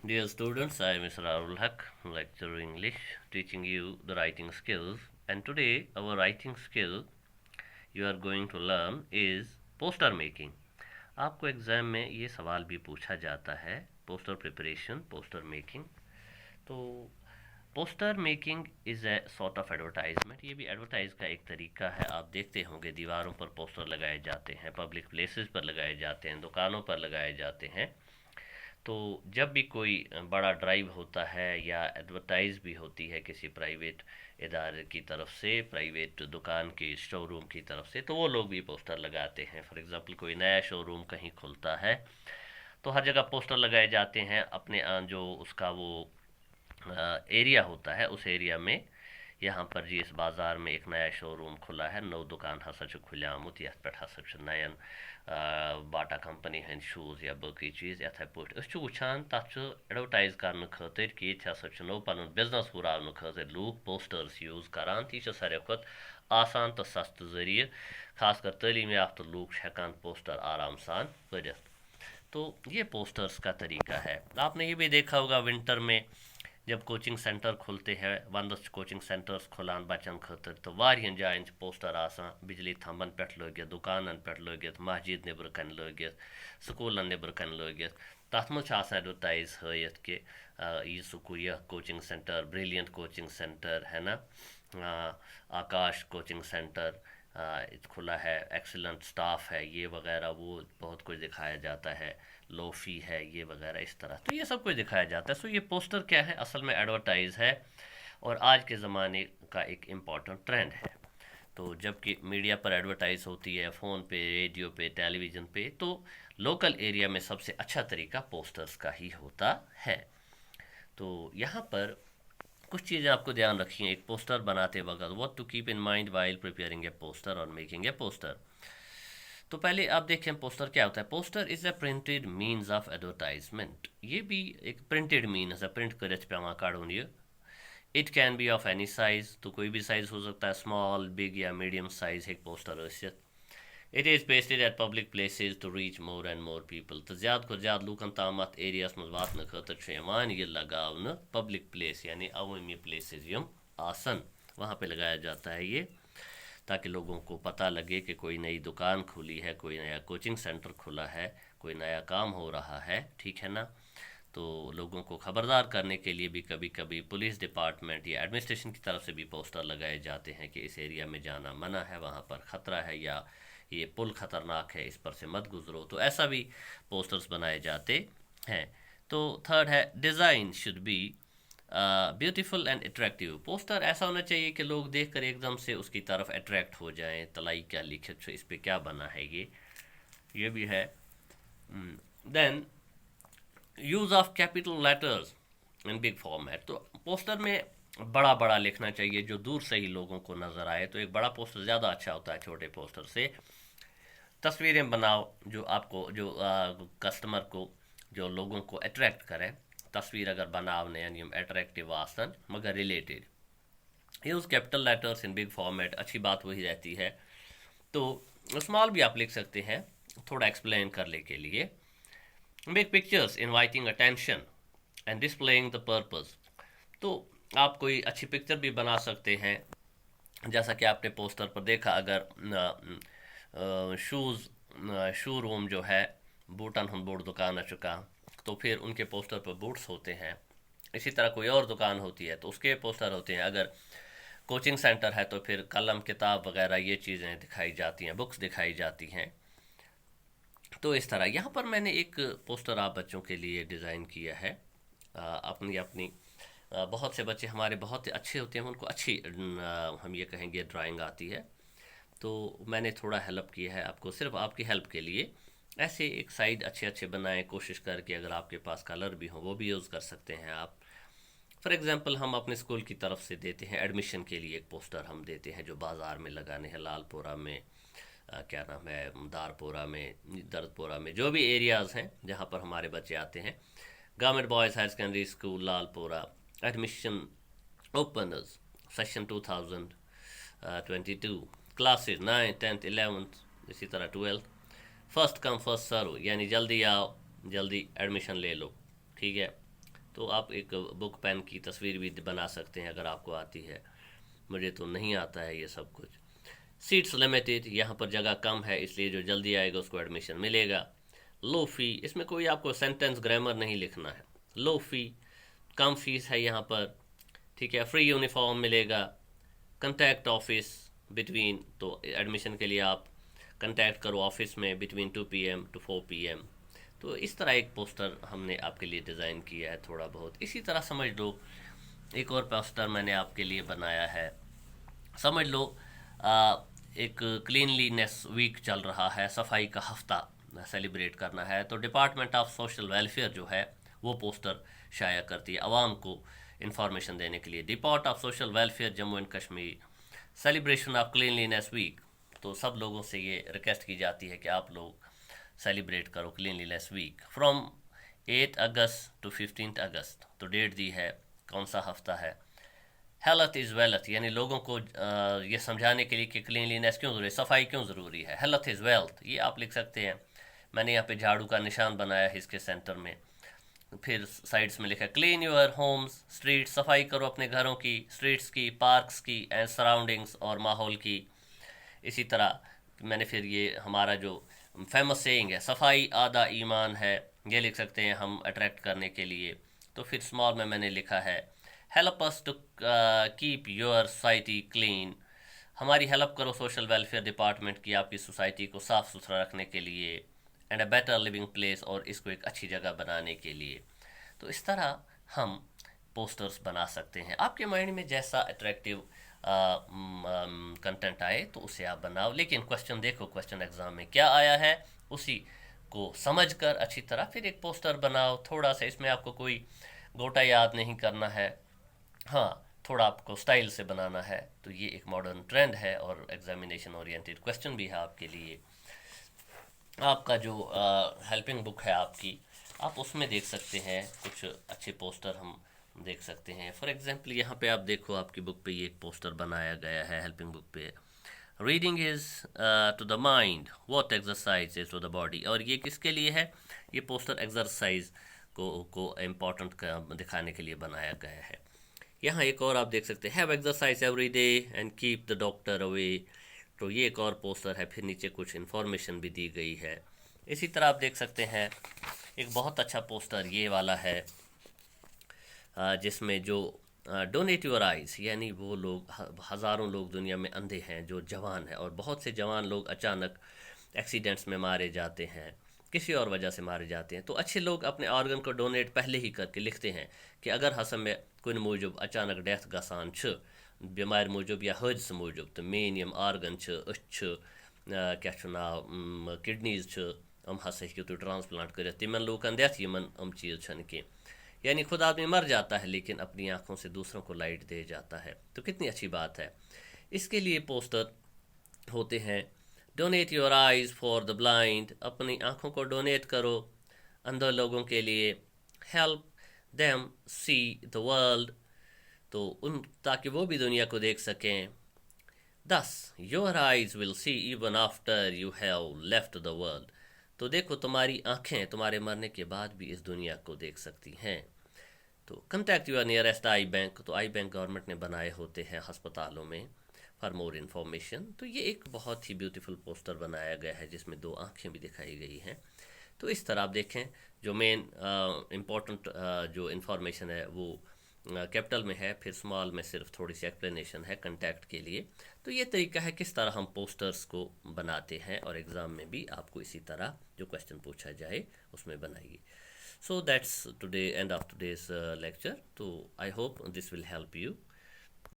Dear students, I am Mr. Arul Haq, lecturer English, teaching you the writing skills. And today, our writing skill you are going to learn is poster making. आपको exam में ये सवाल भी पूछा जाता है, poster preparation, poster making. तो poster making is a sort of advertisement. ये भी एडवर्टाइज का एक तरीका है। आप देखते होंगे दीवारों पर पोस्टर लगाए जाते हैं, पब्लिक प्लेसेस पर लगाए जाते हैं, दुकानों पर लगाए जाते हैं। तो जब भी कोई बड़ा ड्राइव होता है या एडवर्टाइज भी होती है किसी प्राइवेट इदारे की तरफ से, प्राइवेट दुकान की शोरूम की तरफ से, तो वो लोग भी पोस्टर लगाते हैं। फॉर एग्ज़ाम्पल कोई नया शोरूम कहीं खुलता है तो हर जगह पोस्टर लगाए जाते हैं। अपने जो उसका वो एरिया होता है उस एरिया में, यहाँ पर जी इस बाज़ार में एक नया शोरूम खुला है, नौ दुकान हसा खुलियामुत, यथ पे हसा नयन बाटा कंपनी हंद शूज़ या बाकी चीज़ यथे पे वुचान तथ एडवर्टाइज करने खतर कि ये हसा नो पन बिजनेस हुरावन खतर लूक पोस्टर्स यूज़ करान। तो सारे खुद आसान तो सस्त जरिए, खासकर तलीम याफ्ता लूक हेकान पोस्टर आराम सान पढ़ित। तो ये पोस्टर्स का तरीका है। आपने ये भी देखा होगा विंटर में जब कोचिंग सेंटर खुलते हैं, वंदस कोचिंग सेंटर्स खुलान बचन खतर, तो वारियन जायन पोस्टर आसान बिजली थंबन पे लगित, दुकानन पे लगित, मस्जिद नबर कन लगित, स्कूलन नबर कन लगित। तथ मज एडवर्टाइज हयत कि यह स्कूल, यह coaching centre brilliant coaching centre है ना, आकाश कोचिंग सेंटर खुला है, एक्सीलेंट स्टाफ है, ये वगैरह वो बहुत कुछ दिखाया जाता है, लोफ़ी है ये वगैरह इस तरह। तो ये सब कुछ दिखाया जाता है। सो ये पोस्टर क्या है, असल में एडवर्टाइज है और आज के ज़माने का एक इम्पॉर्टेंट ट्रेंड है। तो जबकि मीडिया पर एडवर्टाइज होती है, फ़ोन पे, रेडियो पे, टेलीविज़न पे, तो लोकल एरिया में सबसे अच्छा तरीका पोस्टर्स का ही होता है। तो यहाँ पर कुछ चीज़ें आपको ध्यान रखिए एक पोस्टर बनाते वक्त, what to keep in mind while preparing a poster और मेकिंग ए पोस्टर। तो पहले आप देखें पोस्टर क्या होता है। Poster is a printed means of advertisement. ये भी एक प्रिंटेड मीन्स है, प्रिंट कर काड़ून ये। It can be of any size, तो कोई भी साइज हो सकता है, स्मॉल, बिग या मीडियम साइज एक पोस्टर ईत। It is pasted at public places to reach more and more people. तो ज़्यादा को ज़्यादा लूकन ताम अत एरियास मज वातन खतर ये लगावन पब्लिक प्लेस यानी अवामी प्लेसेस यम आसन, वहाँ पे लगाया जाता है ये, ताकि लोगों को पता लगे कि कोई नई दुकान खुली है, कोई नया कोचिंग सेंटर खुला है, कोई नया काम हो रहा है, ठीक है ना। तो लोगों को ख़बरदार करने के लिए भी कभी कभी पुलिस डिपार्टमेंट या एडमिनिस्ट्रेशन की तरफ से भी पोस्टर लगाए जाते हैं कि इस एरिया में जाना मना है, वहाँ पर ख़तरा है, या ये पुल ख़तरनाक है, इस पर से मत गुजरो। तो ऐसा भी पोस्टर्स बनाए जाते हैं। तो थर्ड है design should be beautiful and attractive. Poster ऐसा होना चाहिए कि लोग देखकर एकदम से उसकी तरफ अट्रैक्ट हो जाएं, तलाई क्या लिखित इस पे क्या बना है, ये भी है। Then use of capital letters in big format. तो पोस्टर में बड़ा बड़ा लिखना चाहिए जो दूर से ही लोगों को नज़र आए। तो एक बड़ा पोस्टर ज़्यादा अच्छा होता है छोटे पोस्टर से। तस्वीरें बनाओ जो आपको, जो कस्टमर को, जो लोगों को अट्रैक्ट करें। तस्वीर अगर बनावने यानी अट्रैक्टिव आसन मगर related. Use capital letters in big format, अच्छी बात वही रहती है। तो स्मॉल भी आप लिख सकते हैं थोड़ा एक्सप्लेन करने के लिए। Make pictures inviting attention and displaying the purpose. तो आप कोई अच्छी पिक्चर भी बना सकते हैं, जैसा कि आपने पोस्टर पर देखा। अगर शूज़ शू रूम जो है, बूटन हम बूट दुकान आ चुका, तो फिर उनके पोस्टर पर बूट्स होते हैं। इसी तरह कोई और दुकान होती है तो उसके पोस्टर होते हैं। अगर कोचिंग सेंटर है तो फिर कलम, किताब वगैरह ये चीज़ें दिखाई जाती हैं, बुक्स दिखाई जाती हैं। तो इस तरह यहाँ पर मैंने एक पोस्टर आप बच्चों के लिए डिज़ाइन किया है। अपनी अपनी बहुत से बच्चे हमारे बहुत अच्छे होते हैं, उनको अच्छी हम ये कहेंगे ड्राइंग आती है। तो मैंने थोड़ा हेल्प किया है आपको, सिर्फ आपकी हेल्प के लिए। ऐसे एक साइड अच्छे अच्छे बनाएं कोशिश करके। अगर आपके पास कलर भी हो वो भी यूज़ कर सकते हैं आप। फॉर एग्ज़ाम्पल हम अपने स्कूल की तरफ से देते हैं एडमिशन के लिए एक पोस्टर हम देते हैं जो बाज़ार में लगाने हैं, लालपुरा में, क्या नाम है, दारपुरा में, दर्दपुरा में, जो भी एरियाज़ हैं जहाँ पर हमारे बच्चे आते हैं। Government boys higher secondary school Lalpura, admission openers session 2022, classes 9th 10th 11th, इसी तरह 12th। First come first serve यानी जल्दी आओ जल्दी एडमिशन ले लो, ठीक है। तो आप एक बुक पेन की तस्वीर भी बना सकते हैं अगर आपको आती है। मुझे तो नहीं आता है ये सब कुछ। सीट्स लिमिटेड, यहाँ पर जगह कम है इसलिए जो जल्दी आएगा उसको एडमिशन मिलेगा। लो फी, इसमें कोई आपको सेंटेंस ग्रामर नहीं लिखना है। लो फी, कम फीस है यहाँ पर, ठीक है। फ्री यूनिफॉर्म मिलेगा। कंटैक्ट ऑफिस बिटवीन, तो एडमिशन के लिए आप कंटैक्ट करो ऑफिस में बिटवीन 2 PM to 4 PM। तो इस तरह एक पोस्टर हमने आपके लिए डिज़ाइन किया है थोड़ा बहुत। इसी तरह समझ लो एक और पोस्टर मैंने आपके लिए बनाया है। समझ लो एक क्लीनलीनेस वीक चल रहा है, सफाई का हफ्ता सेलिब्रेट करना है, तो डिपार्टमेंट ऑफ सोशल वेलफेयर जो है वो पोस्टर शाया करती है आवाम को इंफॉर्मेशन देने के लिए। Depart of social welfare Jammu and Kashmir, celebration of cleanliness week. तो सब लोगों से ये रिक्वेस्ट की जाती है कि आप लोग सेलिब्रेट करो cleanliness week from 8 August to 15 August. तो डेट दी है, कौन सा हफ्ता है। हेल्थ इज़ वेल्थ, यानी लोगों को ये समझाने के लिए कि क्लीनलीनेस क्यों ज़रूरी है, सफाई क्यों ज़रूरी है। हेल्थ इज़ वेल्थ, ये आप लिख सकते हैं। मैंने यहाँ पे झाड़ू का निशान बनाया है इसके सेंटर में। फिर साइड्स में लिखा है क्लीन योर होम्स स्ट्रीट, सफाई करो अपने घरों की, स्ट्रीट्स की, पार्क्स की एंड सराउंडिंग्स और माहौल की। इसी तरह मैंने फिर ये हमारा जो फेमस सेइंग है सफाई आधा ईमान है, ये लिख सकते हैं हम अट्रैक्ट करने के लिए। तो फिर स्मॉल में मैंने लिखा है help us to keep your society clean, हमारी हेल्प करो सोशल वेलफेयर डिपार्टमेंट की आपकी सोसाइटी को साफ़ सुथरा रखने के लिए, and a better living place, और इसको एक अच्छी जगह बनाने के लिए। तो इस तरह हम पोस्टर्स बना सकते हैं। आपके माइंड में जैसा अट्रैक्टिव कंटेंट आए तो उसे आप बनाओ, लेकिन क्वेश्चन देखो क्वेश्चन एग्ज़ाम में क्या आया है उसी को समझकर अच्छी तरह फिर एक पोस्टर बनाओ। थोड़ा सा इसमें आपको कोई गोटा याद नहीं करना है, हाँ थोड़ा आपको स्टाइल से बनाना है। तो ये एक मॉडर्न ट्रेंड है और एग्जामिनेशन ओरिएंटेड क्वेश्चन भी है आपके लिए। आपका जो हेल्पिंग बुक है आपकी, आप उसमें देख सकते हैं कुछ अच्छे पोस्टर हम देख सकते हैं। फॉर एग्जांपल यहाँ पे आप देखो आपकी बुक पे ये एक पोस्टर बनाया गया है हेल्पिंग बुक पे, reading is to the mind what exercise is to the body. और ये किसके लिए है, ये पोस्टर एक्सरसाइज को इम्पोर्टेंट दिखाने के लिए बनाया गया है। यहाँ एक और आप देख सकते हैं have exercise every day and keep the doctor away. तो ये एक और पोस्टर है, फिर नीचे कुछ इन्फॉर्मेशन भी दी गई है। इसी तरह आप देख सकते हैं एक बहुत अच्छा पोस्टर ये वाला है जिसमें जो डोनेट योर आइज़, यानी वो लोग हज़ारों लोग दुनिया में अंधे हैं जो जवान हैं, और बहुत से जवान लोग अचानक एक्सीडेंट्स में मारे जाते हैं, किसी और वजह से मारे जाते हैं। तो अच्छे लोग अपने ऑर्गन को डोनेट पहले ही करके लिखते हैं कि अगर हसन में कुन मूजूब अचानक डेथ गसान बीमार मूजूब या हज मूजूब, तो मेन यम आर्गन क्या नाव किडनीज हम हसा हेकू तुम ट्रांसप्लांट कर तिमन लूकन देथ यमन चीज़ कह, यानी खुद आदमी मर जाता है लेकिन अपनी आँखों से दूसरों को लाइट दे जाता है। तो कितनी अच्छी बात है। इसके लिए पोस्टर होते हैं donate your eyes for the blind, अपनी आँखों को डोनेट करो अंधे लोगों के लिए। Help them see the world, तो उन ताकि वो भी दुनिया को देख सकें। दस your eyes will see even after you have left the world, तो देखो तुम्हारी आँखें तुम्हारे मरने के बाद भी इस दुनिया को देख सकती हैं। तो contact your nearest eye bank, तो आई बैंक गवर्नमेंट ने बनाए होते हैं अस्पतालों में फॉर मोर इन्फॉर्मेशन। तो ये एक बहुत ही ब्यूटीफुल पोस्टर बनाया गया है जिसमें 2 आँखें भी दिखाई गई हैं। तो इस तरह आप देखें जो मेन इम्पोर्टेंट जो इन्फॉर्मेशन है वो कैपिटल में है, फिर स्मॉल में सिर्फ थोड़ी सी एक्सप्लेनेशन है कंटैक्ट के लिए। तो ये तरीका है किस तरह हम पोस्टर्स को बनाते हैं, और एग्ज़ाम में भी आपको इसी तरह जो क्वेश्चन पूछा जाए उसमें बनाइए। So that's today end of today's lecture. So I hope this will help you.